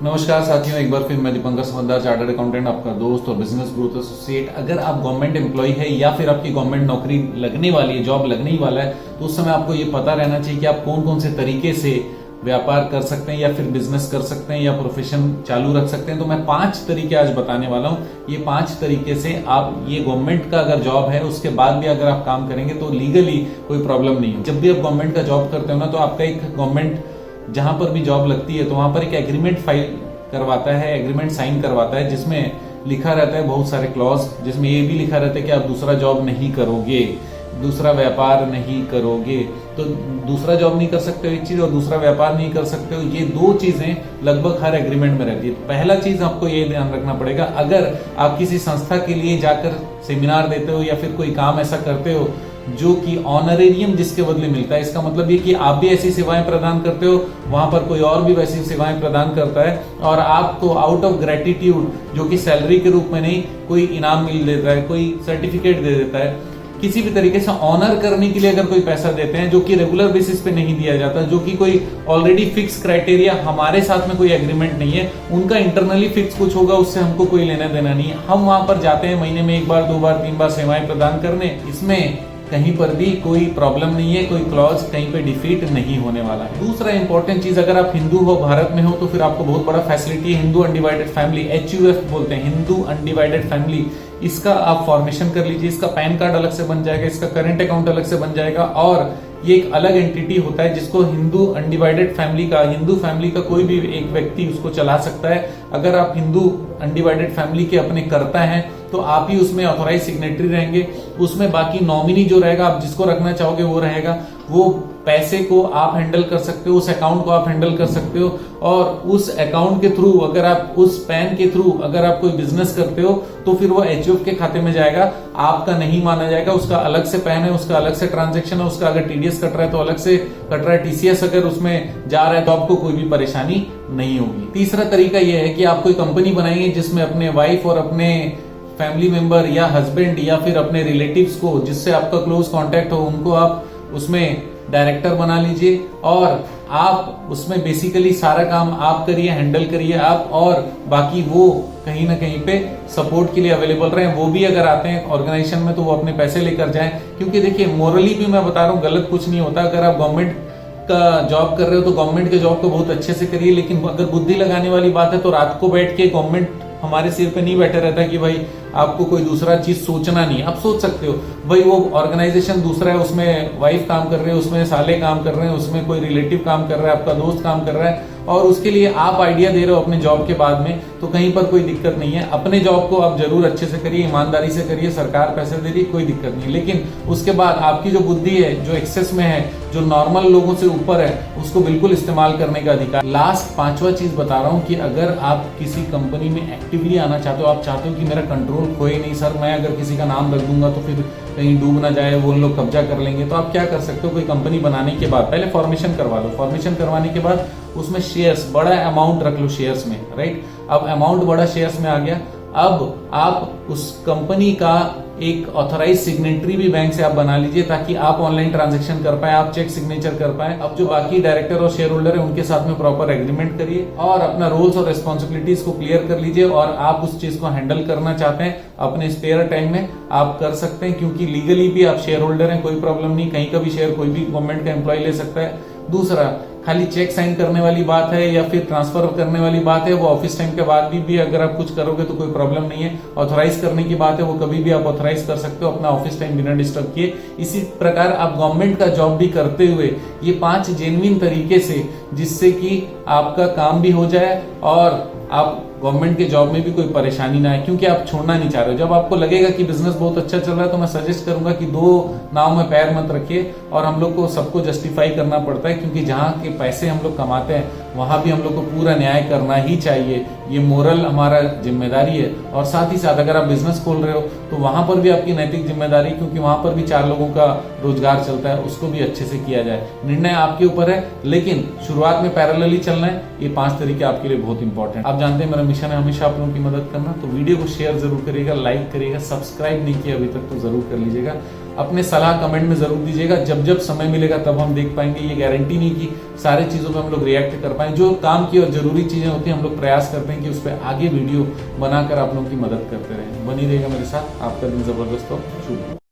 नमस्कार साथियों, एक बार फिर मैं दीपंकर समझदार, चार्टर्ड अकाउंटेंट, आपका दोस्त और बिजनेस ग्रोथ एसोसिएट। अगर आप गवर्नमेंट एम्प्लॉय है या फिर आपकी गवर्नमेंट नौकरी लगने वाली है, जॉब लगने ही वाला है, तो उस समय आपको ये पता रहना चाहिए कि आप कौन कौन से तरीके से व्यापार कर सकते हैं या फिर बिजनेस कर सकते हैं या प्रोफेशन चालू रख सकते हैं। तो मैं 5 तरीके आज बताने वाला हूँ। ये 5 तरीके से आप ये गवर्नमेंट का अगर जॉब है उसके बाद भी अगर आप काम करेंगे तो लीगली कोई प्रॉब्लम नहीं है। जब भी आप गवर्नमेंट का जॉब करते हो ना, तो आपका एक गवर्नमेंट जहां पर भी जॉब लगती है तो वहां पर एक एग्रीमेंट फाइल करवाता है, एग्रीमेंट साइन करवाता है, जिसमें लिखा रहता है बहुत सारे क्लॉज, जिसमें ये भी लिखा रहता है कि आप दूसरा जॉब नहीं करोगे, दूसरा व्यापार नहीं करोगे। तो दूसरा जॉब नहीं कर सकते हो एक चीज, और दूसरा व्यापार नहीं कर सकते हो, ये 2 चीजें लगभग हर एग्रीमेंट में रहती है। पहला चीज आपको ये ध्यान रखना पड़ेगा, अगर आप किसी संस्था के लिए जाकर सेमिनार देते हो या फिर कोई काम ऐसा करते हो जो कि ऑनरेरियम जिसके बदले मिलता है, इसका मतलब ये कि आप भी ऐसी सेवाएं प्रदान करते हो, वहां पर कोई और भी वैसी सेवाएं प्रदान करता है, और आपको आउट ऑफ ग्रेटिट्यूड, जो कि सैलरी के रूप में नहीं, कोई इनाम मिल देता है, कोई सर्टिफिकेट दे देता है, किसी भी तरीके से ऑनर करने के लिए अगर कोई पैसा देते हैं जो कि रेगुलर बेसिस पे नहीं दिया जाता, जो कि कोई ऑलरेडी फिक्स क्राइटेरिया, हमारे साथ में कोई एग्रीमेंट नहीं है, उनका इंटरनली फिक्स कुछ होगा, उससे हमको कोई लेना देना नहीं है। हम वहां पर जाते हैं महीने में 1 बार 2 बार 3 बार सेवाएं प्रदान करने, इसमें कहीं पर भी कोई प्रॉब्लम नहीं है, कोई क्लॉज कहीं पे डिफीट नहीं होने वाला है। दूसरा इंपॉर्टेंट चीज, अगर आप हिंदू हो, भारत में हो, तो फिर आपको बहुत बड़ा फैसिलिटी है हिंदू अनडिवाइडेड फैमिली, HUF बोलते हैं, हिंदू अनडिवाइडेड फैमिली। इसका आप फॉर्मेशन कर लीजिए, इसका पैन कार्ड अलग से बन जाएगा, इसका करंट अकाउंट अलग से बन जाएगा, और ये एक अलग एंटिटी होता है जिसको हिंदू अनडिवाइडेड फैमिली का, हिंदू फैमिली का कोई भी एक व्यक्ति उसको चला सकता है। अगर आप हिंदू अनडिवाइडेड फैमिली के अपने कर्ता हैं तो आप ही उसमें ऑथोराइज सिग्नेटरी रहेंगे, उसमें बाकी नॉमिनी जो रहेगा, आप जिसको रखना चाहोगे वो रहेगा, वो पैसे को आप हैंडल कर सकते हो, उस अकाउंट को आप हैंडल कर सकते हो, और उस अकाउंट के थ्रू, अगर आप उस पैन के थ्रू अगर आप कोई बिजनेस करते हो तो फिर वो HUF के खाते में जाएगा, आपका नहीं माना जाएगा, उसका अलग से पैन है, उसका अलग से ट्रांजेक्शन है, उसका अगर TDS कट रहा है तो अलग से कट रहा है, TCS अगर उसमें जा रहा है तो आपको कोई भी परेशानी नहीं होगी। तीसरा तरीका यह है कि आप कोई कंपनी बनाएंगे जिसमें अपने वाइफ और अपने फैमिली मेंबर या हस्बैंड या फिर अपने रिलेटिव्स को, जिससे आपका क्लोज कांटेक्ट हो, उनको आप उसमें डायरेक्टर बना लीजिए, और आप उसमें बेसिकली सारा काम आप करिए, हैंडल करिए आप, और बाकी वो कहीं ना कहीं पे सपोर्ट के लिए अवेलेबल रहे। वो भी अगर आते हैं ऑर्गेनाइजेशन में तो वो अपने पैसे लेकर जाएं, क्योंकि देखिए मोरली भी मैं बता रहा हूँ गलत कुछ नहीं होता। अगर आप गवर्नमेंट का जॉब कर रहे हो तो गवर्नमेंट के जॉब को बहुत अच्छे से करिए, लेकिन अगर बुद्धि लगाने वाली बात है तो रात को बैठ के गवर्नमेंट हमारे सिर पे नहीं बैठे रहता कि भाई आपको कोई दूसरा चीज सोचना नहीं। आप सोच सकते हो भाई वो ऑर्गेनाइजेशन दूसरा है, उसमें वाइफ काम कर रहे हैं, उसमें साले काम कर रहे हैं, उसमें कोई रिलेटिव काम कर रहा है, आपका दोस्त काम कर रहा है, और उसके लिए आप आइडिया दे रहे हो अपने जॉब के बाद में, तो कहीं पर कोई दिक्कत नहीं है। अपने जॉब को आप जरूर अच्छे से करिए, ईमानदारी से करिए, सरकार पैसे दे रही है, कोई दिक्कत नहीं, लेकिन उसके बाद आपकी जो बुद्धि है, जो एक्सेस में है, जो नॉर्मल लोगों से ऊपर है, उसको बिल्कुल इस्तेमाल करने का अधिकार। लास्ट 5वां चीज बता रहा हूँ कि अगर आप किसी कंपनी में एक्टिवली आना चाहते हो, आप चाहते हो कि मेरा कंट्रोल खोए नहीं सर, मैं अगर किसी का नाम रख दूंगा तो फिर कहीं डूब ना जाए, वो लोग कब्जा कर लेंगे, तो आप क्या कर सकते हो, कोई कंपनी बनाने के बाद पहले फॉर्मेशन करवा लो, फॉर्मेशन करवाने के बाद उसमें शेयर्स, बड़ा अमाउंट रख लो शेयर्स में, राइट। अब अमाउंट बड़ा शेयर्स में आ गया, अब आप उस कंपनी का एक ऑथराइज सिग्नेटरी भी बैंक से आप बना लीजिए, ताकि आप ऑनलाइन ट्रांजैक्शन कर पाए, आप चेक सिग्नेचर कर पाए। अब जो बाकी डायरेक्टर और शेयर होल्डर है उनके साथ में प्रॉपर एग्रीमेंट करिए और अपना रोल्स और रिस्पॉन्सिबिलिटीज को क्लियर कर लीजिए, और आप उस चीज को हैंडल करना चाहते हैं अपने स्पेयर टाइम में आप कर सकते हैं, क्योंकि लीगली भी आप शेयर होल्डर हैं, कोई प्रॉब्लम नहीं, कहीं का भी शेयर कोई भी गवर्नमेंट का एम्प्लॉय ले सकता है। दूसरा, खाली चेक साइन करने वाली बात है या फिर ट्रांसफर करने वाली बात है, वो ऑफिस टाइम के बाद भी अगर आप कुछ करोगे तो कोई प्रॉब्लम नहीं है। ऑथराइज करने की बात है, वो कभी भी आप ऑथराइज कर सकते हो अपना ऑफिस टाइम बिना डिस्टर्ब किए। इसी प्रकार आप गवर्नमेंट का जॉब भी करते हुए ये 5 जेन्युइन तरीके से, जिससे कि आपका काम भी हो जाए और आप गवर्नमेंट के जॉब में भी कोई परेशानी ना आए, क्योंकि आप छोड़ना नहीं चाह रहे हो। जब आपको लगेगा कि बिजनेस बहुत अच्छा चल रहा है तो मैं सजेस्ट करूंगा कि 2 नाव में पैर मत रखिए, और हम लोग को सबको जस्टिफाई करना पड़ता है, क्योंकि जहां के पैसे हम लोग कमाते हैं वहां भी हम लोग को पूरा न्याय करना ही चाहिए, ये मोरल हमारा जिम्मेदारी है। और साथ ही साथ अगर आप बिजनेस खोल रहे हो तो वहां पर भी आपकी नैतिक जिम्मेदारी, क्योंकि वहां पर भी 4 लोगों का रोजगार चलता है, उसको भी अच्छे से किया जाए। निर्णय आपके ऊपर है, लेकिन शुरुआत में पैरेलली चलना है। ये 5 तरीके आपके लिए बहुत इंपॉर्टेंट। आप जानते हैं मेरा मिशन है हमेशा आप लोगों की मदद करना, तो वीडियो को शेयर जरूर करिएगा, लाइक करिएगा, सब्सक्राइब नहीं किया अभी तक तो जरूर कर लीजिएगा। अपने सलाह कमेंट में जरूर दीजिएगा। जब जब समय मिलेगा तब हम देख पाएंगे, ये गारंटी नहीं कि सारी चीजों पे हम लोग रिएक्ट कर पाए। जो काम की और जरूरी चीजें होती हैं हम लोग प्रयास करते हैं कि उस पर आगे वीडियो बनाकर आप लोगों की मदद करते रहें। बनी रहेगा मेरे साथ, आपका दिन जबरदस्त हो। शुभ।